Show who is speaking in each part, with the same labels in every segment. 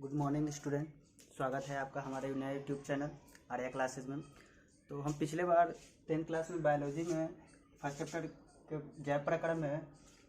Speaker 1: Good morning student. स्वागत है आपका हमारे नए यूट्यूब चैनल आर्या क्लासेस में। तो हम पिछले बार 10th क्लास में बायोलॉजी में फर्स्ट चैप्टर के जैव प्रकरण में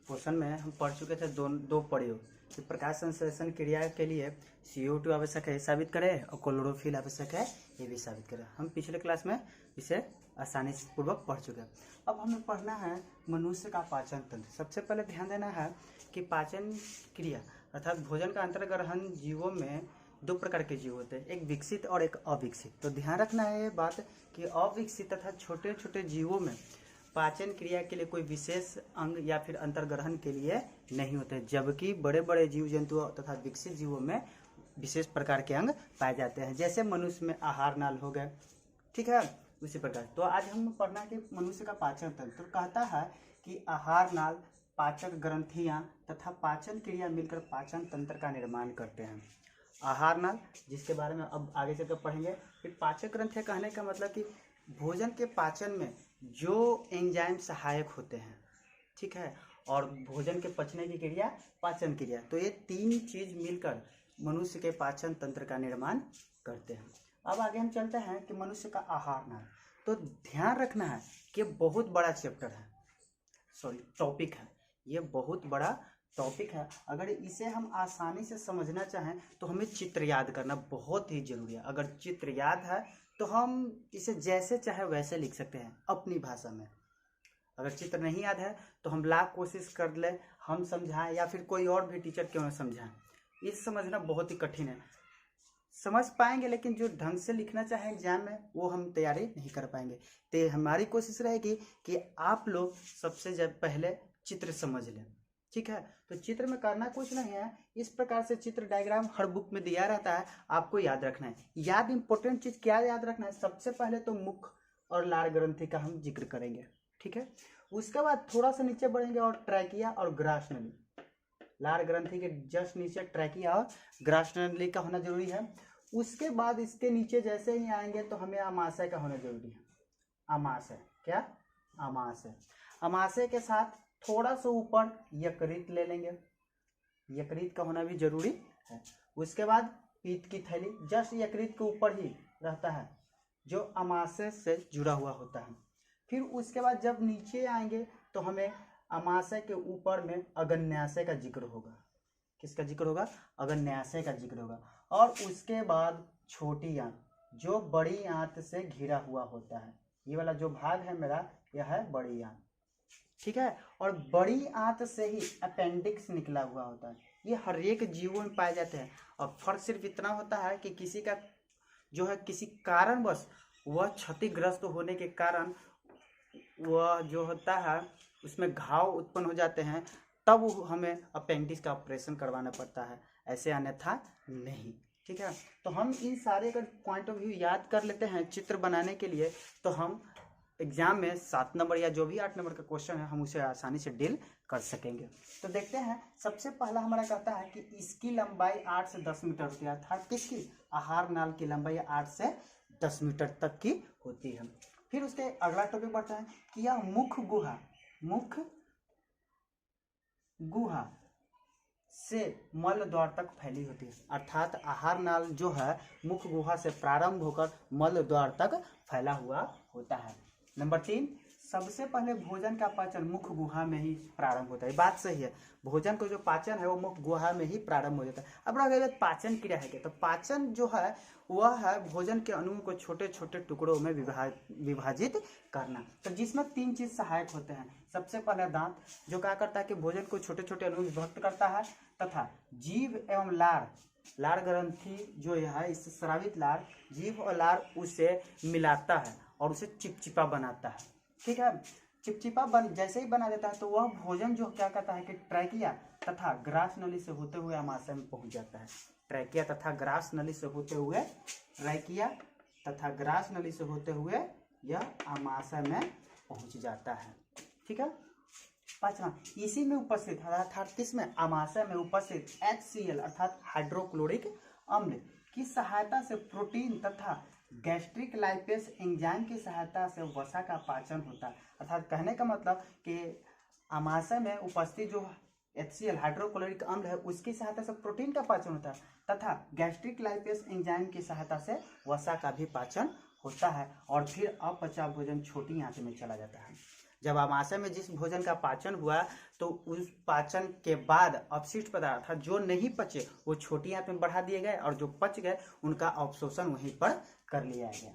Speaker 1: पोर्शन में हम पढ़ चुके थे दो प्रयोग कि प्रकाश संश्लेषण क्रिया के लिए CO2 आवश्यक है, साबित करें, और क्लोरोफिल आवश्यक है, ये भी साबित करें। हम पिछले क्लास में इसे आसानी से पूर्वक पढ़ चुके हैं। अब हमें पढ़ना है मनुष्य का पाचन तंत्र। सबसे पहले ध्यान देना है कि पाचन क्रिया अर्थात भोजन का अंतर्ग्रहण जीवों में दो प्रकार के जीव होते हैं, एक विकसित और एक अविकसित। तो ध्यान रखना है ये बात कि अविकसित तथा छोटे छोटे जीवों में पाचन क्रिया के लिए कोई विशेष अंग या फिर अंतर्ग्रहण के लिए नहीं होते, जबकि बड़े बड़े जीव जंतुओं तथा विकसित जीवों में विशेष प्रकार के अंग पाए जाते हैं। जैसे मनुष्य में आहार नाल हो गए, ठीक है, उसी प्रकार। तो आज हम पढ़ना कि मनुष्य का पाचन तंत्र कहता है कि आहार नाल, पाचक ग्रंथियां तथा पाचन क्रिया मिलकर पाचन तंत्र का निर्माण करते हैं। आहार नाल, जिसके बारे में अब आगे चलकर पढ़ेंगे। फिर पाचक ग्रंथियां कहने का मतलब कि भोजन के पाचन में जो एंजाइम सहायक होते हैं, ठीक है, और भोजन के पचने की क्रिया पाचन क्रिया। तो ये तीन चीज मिलकर मनुष्य के पाचन तंत्र का निर्माण करते हैं। अब आगे हम चलते हैं कि मनुष्य का आहार नाल। तो ध्यान रखना है कि बहुत बड़ा चैप्टर है, टॉपिक है, ये बहुत बड़ा टॉपिक है। अगर इसे हम आसानी से समझना चाहें तो हमें चित्र याद करना बहुत ही जरूरी है। अगर चित्र याद है तो हम इसे जैसे चाहे वैसे लिख सकते हैं अपनी भाषा में। अगर चित्र नहीं याद है तो हम लाख कोशिश कर ले, हम समझाएं या फिर कोई और भी टीचर क्यों न समझाएं, इस समझना बहुत ही कठिन है। समझ पाएंगे लेकिन जो ढंग से लिखना चाहे एग्जाम में वो हम तैयारी नहीं कर पाएंगे। तो हमारी कोशिश रहेगी कि आप लोग सबसे जब पहले चित्र समझ लें, ठीक है। तो चित्र में करना कुछ नहीं है, इस प्रकार से चित्र डायग्राम हर बुक में दिया रहता है, आपको याद रखना है। याद इंपॉर्टेंट चीज क्या याद रखना है, सबसे पहले तो मुख और लार ग्रंथि का हम जिक्र करेंगे, ठीक है। उसके बाद थोड़ा सा नीचे बढ़ेंगे और ट्रैकिया और ग्रास नली, लार ग्रंथि के जस्ट नीचे ट्रैकिया और ग्रास नली का होना जरूरी है। उसके बाद इसके नीचे जैसे ही आएंगे तो हमें अमाशय का होना जरूरी है। अमाशय क्या, अमाशय, अमाशय के साथ थोड़ा सा ऊपर यकृत ले लेंगे, यकृत का होना भी जरूरी है। उसके बाद पीत्त की थैली जस्ट यकृत के ऊपर ही रहता है, जो अमाशय से जुड़ा हुआ होता है। फिर उसके बाद जब नीचे आएंगे तो हमें अमाशय के ऊपर में अगन्याशय का जिक्र होगा। किसका जिक्र होगा, अगन्याशय का जिक्र होगा। और उसके बाद छोटी आंत, जो बड़ी आंत से घिरा हुआ होता है। ये वाला जो भाग है मेरा, यह है बड़ी आंत, ठीक है। और बड़ी आंत से ही अपेंडिक्स निकला हुआ होता है। ये हर एक जीवों में पाए जाते हैं। और फर्क सिर्फ इतना होता है कि किसी का जो है किसी कारणवश वह क्षतिग्रस्त होने के कारण वह जो होता है उसमें घाव उत्पन्न हो जाते हैं, तब हमें अपेंडिक्स का ऑपरेशन करवाना पड़ता है, ऐसे अन्यथा नहीं, ठीक है। तो हम इन सारे का पॉइंट ऑफ व्यू याद कर लेते हैं चित्र बनाने के लिए, तो हम एग्जाम में 7 नंबर या जो भी 8 नंबर का क्वेश्चन है हम उसे आसानी से डील कर सकेंगे। तो देखते हैं, सबसे पहला हमारा कहता है कि इसकी लंबाई 8 से 10 मीटर होती है, अर्थात किसकी, आहार नाल की लंबाई 8 से 10 मीटर तक की होती है। फिर उसके अगला टॉपिक बढ़ता है कि यह मुख गुहा, मुख गुहा से मल द्वार तक फैली होती है, अर्थात आहार नाल जो है मुख गुहा से प्रारंभ होकर मल द्वार तक फैला हुआ होता है। नंबर 3, सबसे पहले भोजन का पाचन मुख गुहा में ही प्रारंभ होता है। बात सही है, भोजन को जो पाचन है वो मुख गुहा में ही प्रारंभ हो जाता है। अब रह गया पाचन क्रिया है क्या, तो पाचन जो है वह है भोजन के अणुओं को छोटे छोटे टुकड़ों में विभाजित करना। तो जिसमें 3 चीज सहायक होते हैं। सबसे पहले दांत, जो क्या करता है कि भोजन को छोटे छोटे अणु विभक्त करता है, तथा जीभ एवं लार, लार ग्रंथि जो है इससे स्रावित लार, जीभ और लार उसे मिलाता है और उसे चिपचिपा बनाता है, ठीक है। चिपचिपा जैसे ही बना देता है तो वह भोजन जो क्या कहता है कि ट्रैकिया तथा ग्रास नली से होते हुए अमाशय में पहुंच जाता है। ट्रैकिया तथा ग्रास नली से होते हुए, ट्रैकिया तथा ग्रास नली से होते हुए यह अमाशय में पहुंच जाता है, ठीक है। 5वां, इसी में उपस्थित अर्थात किसमें, अमाशय में उपस्थित HCl अर्थात हाइड्रोक्लोरिक अम्ल की सहायता से प्रोटीन तथा गैस्ट्रिक लाइपेज एंजाइम की सहायता से वसा का पाचन होता है। अर्थात कहने का मतलब कि अमाशय में उपस्थित जो HCl हाइड्रोक्लोरिक अम्ल है उसकी सहायता से प्रोटीन का पाचन होता है तथा गैस्ट्रिक लाइपेज एंजाइम की सहायता से वसा का भी पाचन होता है और फिर अपचा भोजन छोटी आंत में चला जाता है। जब आमाशय में जिस भोजन का पाचन हुआ तो उस पाचन के बाद अपशिष्ट पदार्थ जो नहीं पचे वो छोटी आंत में बढ़ा दिए गए और जो पच गए उनका अवशोषण वहीं पर कर लिया गया।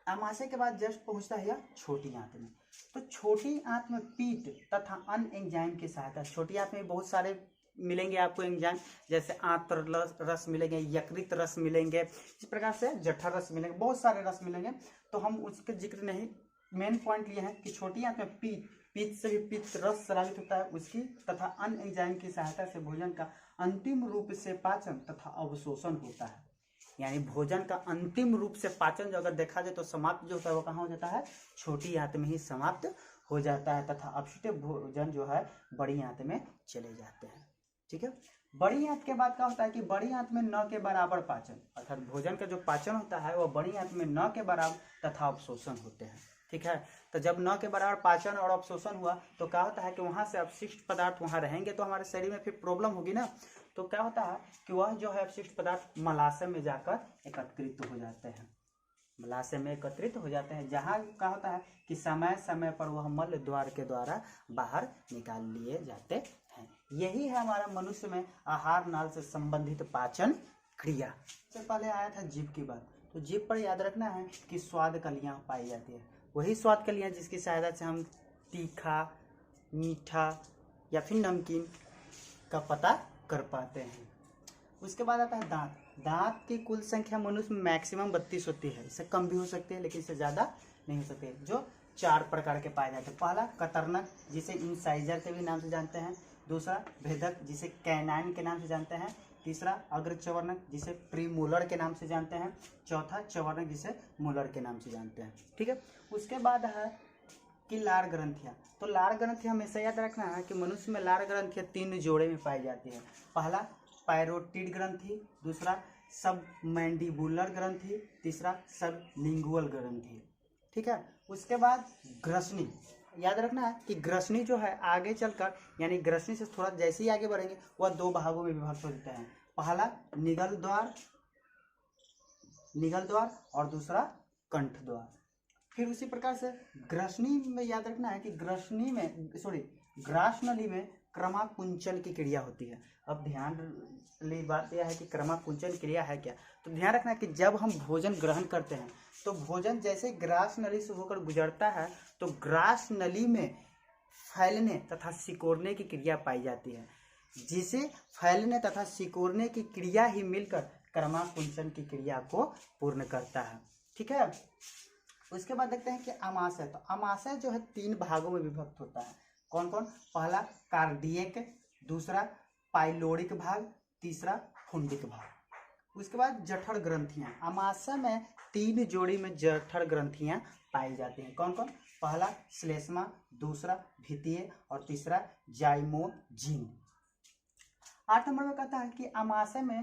Speaker 1: आमाशय के बाद जस्ट पहुंचता है छोटी आंत में। तो छोटी आंत में पीट तथा अन्य एंजाइम की सहायता, छोटी आंत में बहुत सारे मिलेंगे आपको एंजाइम, जैसे आंत्र रस मिलेंगे, यकृत रस मिलेंगे, इस प्रकार से जठर रस मिलेंगे, बहुत सारे रस मिलेंगे। तो हम उसके जिक्र नहीं, मेन पॉइंट ये है कि छोटी आंत में पीत से भी पित्त रस स्रावित होता है उसकी तथा अन्य एंजाइम की सहायता से भोजन का अंतिम रूप से पाचन तथा अवशोषण होता है। यानी भोजन का अंतिम रूप से पाचन जो अगर देखा जाए तो समाप्त जो होता है वो कहाँ हो जाता है, छोटी आंत में ही समाप्त हो जाता है तथा अपशिष्ट भोजन जो है बड़ी आंत में चले जाते हैं। ठीक है, बड़ी आंत के बाद क्या होता है कि बड़ी आंत में न के बराबर पाचन, अर्थात भोजन का जो पाचन होता है वह बड़ी आंत में न के बराबर तथा अवशोषण होते हैं। ठीक है, तो जब न के बराबर पाचन और अवशोषण हुआ तो क्या होता है कि वहां से अपशिष्ट पदार्थ वहां रहेंगे तो हमारे शरीर में फिर प्रॉब्लम होगी ना। तो क्या होता है कि वह जो है अपशिष्ट पदार्थ मलाशय में जाकर एकत्रित हो जाते हैं, मलाशय में एकत्रित हो जाते हैं, जहाँ क्या होता है कि समय समय पर वह मल द्वार के द्वारा बाहर निकाल लिए जाते हैं। यही है हमारा मनुष्य में आहार नाल से संबंधित पाचन क्रिया। सबसे पहले आया था जीभ की बात, तो जीभ पर याद रखना है कि स्वाद कलियां पाई जाती है, वही स्वाद कलियां जिसकी सहायता से हम तीखा, मीठा या फिर नमकीन का पता कर पाते हैं। उसके बाद आता है दांत। दांत की कुल संख्या मनुष्य में मैक्सिमम 32 होती है, इससे कम भी हो सकती है लेकिन इससे ज़्यादा नहीं हो सकती, जो 4 प्रकार के पाए जाते हैं। पहला कतरनक जिसे इंसाइजर के भी नाम से जानते हैं, दूसरा भेदक जिसे कैनाइन के नाम से जानते हैं, तीसरा अग्रचवर्णक जिसे प्रीमोलर के नाम से जानते हैं, चौथा चवर्णक जिसे मोलर के नाम से जानते हैं। ठीक है, उसके बाद है कि लार ग्रंथियाँ। तो लार ग्रंथियाँ हमेशा याद रखना है कि मनुष्य में लार ग्रंथियाँ 3 जोड़े में पाई जाती है। पहला पैरोटिड ग्रंथि, दूसरा सब मैंडिबुलर ग्रंथि, तीसरा सब लिंगुअल ग्रंथि। ठीक है, उसके बाद ग्रसनी। याद रखना है कि ग्रसनी जो है आगे चलकर, यानी ग्रसनी से थोड़ा जैसे ही आगे बढ़ेंगे वह 2 भागों में विभक्त हो जाते हैं। पहला निगल द्वार और दूसरा कंठ द्वार। फिर उसी प्रकार से ग्रसनी में याद रखना है कि ग्रास नली में क्रमाकुंचन की क्रिया होती है। अब ध्यान ली बात यह है कि क्रमाकुंचन क्रिया है क्या, तो ध्यान रखना है कि जब हम भोजन ग्रहण करते हैं तो भोजन जैसे ग्रास नली से होकर गुजरता है तो ग्रास नली में फैलने तथा सिकोड़ने की क्रिया पाई जाती है, जिसे फैलने तथा सिकोड़ने की क्रिया ही मिलकर क्रमाकुंचन की क्रिया को पूर्ण करता है। ठीक है, उसके बाद देखते हैं कि आमाशय। तो आमाशय जो है 3 भागों में विभक्त होता है। कौन कौन? पहला कार्डियक, दूसरा पाइलोरिक भाग, तीसरा फुंडिक भाग। उसके बाद जठर ग्रंथियां। आमाशय में 3 जोड़ी में जठर ग्रंथियां पाई जाती हैं। कौन कौन? पहला श्लेष्मा, दूसरा भित्तीय और तीसरा जाइमोजीन। 8 नंबर में कहता है कि आमाशय में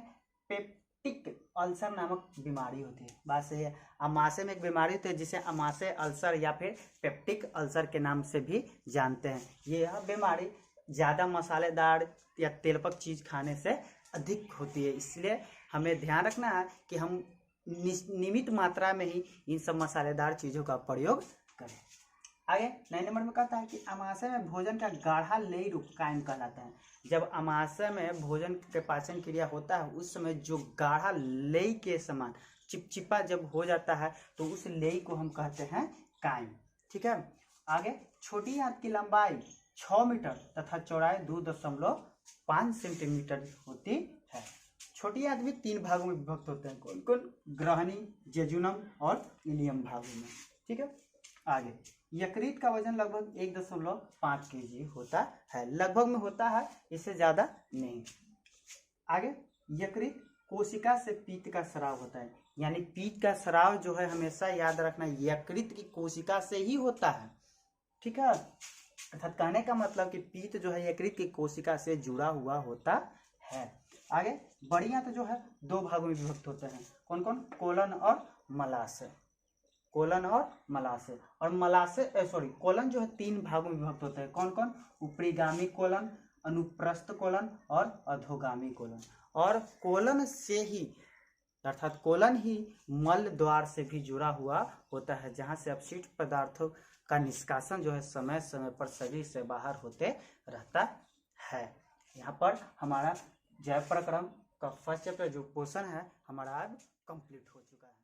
Speaker 1: पेप्टिक अल्सर नामक बीमारी होती है। बात सही है, आमाशय में एक बीमारी होती है जिसे आमाशय अल्सर या फिर पेप्टिक अल्सर के नाम से भी जानते हैं। यह बीमारी ज़्यादा मसालेदार या तेलपक चीज़ खाने से अधिक होती है, इसलिए हमें ध्यान रखना है कि हम नियमित मात्रा में ही इन सब मसालेदार चीज़ों का प्रयोग करें। आगे 9 नंबर में कहता है कि आमाशय में भोजन का गाढ़ा लेई रूप कायम कहलाता है। जब आमाशय में भोजन के पाचन क्रिया होता है उस समय जो गाढ़ा लेई के समान चिपचिपा जब हो जाता है तो उस लेई को हम कहते हैं कायम। ठीक है, आगे छोटी आंत की लंबाई 6 मीटर तथा चौड़ाई 2.5 सेंटीमीटर होती है। छोटी आंत भी 3 भागों में विभक्त होते हैं। कौन कौन? ग्रहणी, जेजुनम और इलियम भागों में। ठीक है, आगे यकृत का वजन लगभग 1.5 kg होता है, लगभग में होता है, इससे ज्यादा नहीं। आगे यकृत कोशिका से पीत का स्राव होता है, यानी पीत का स्राव जो है हमेशा याद रखना यकृत की कोशिका से ही होता है। ठीक है, अर्थात कहने का मतलब कि पीत जो है यकृत की कोशिका से जुड़ा हुआ होता है। आगे बड़ी आंत जो है 2 भागों में विभक्त होते हैं। कौन कौन? कोलन और मलाशय। कोलन और मलाशय। और मलाशय कोलन जो है 3 भागों में विभक्त होता है। कौन कौन? ऊपरीगामी कोलन, अनुप्रस्थ कोलन और अधोगामी कोलन। और कोलन से ही अर्थात कोलन ही मल द्वार से भी जुड़ा हुआ होता है, जहां से अपशिष्ट पदार्थों का निष्कासन जो है समय समय पर शरीर से बाहर होते रहता है। यहाँ पर हमारा जैव प्रक्रम का फर्स्ट चैप्टर जो पोषण है हमारा आज कंप्लीट हो चुका है।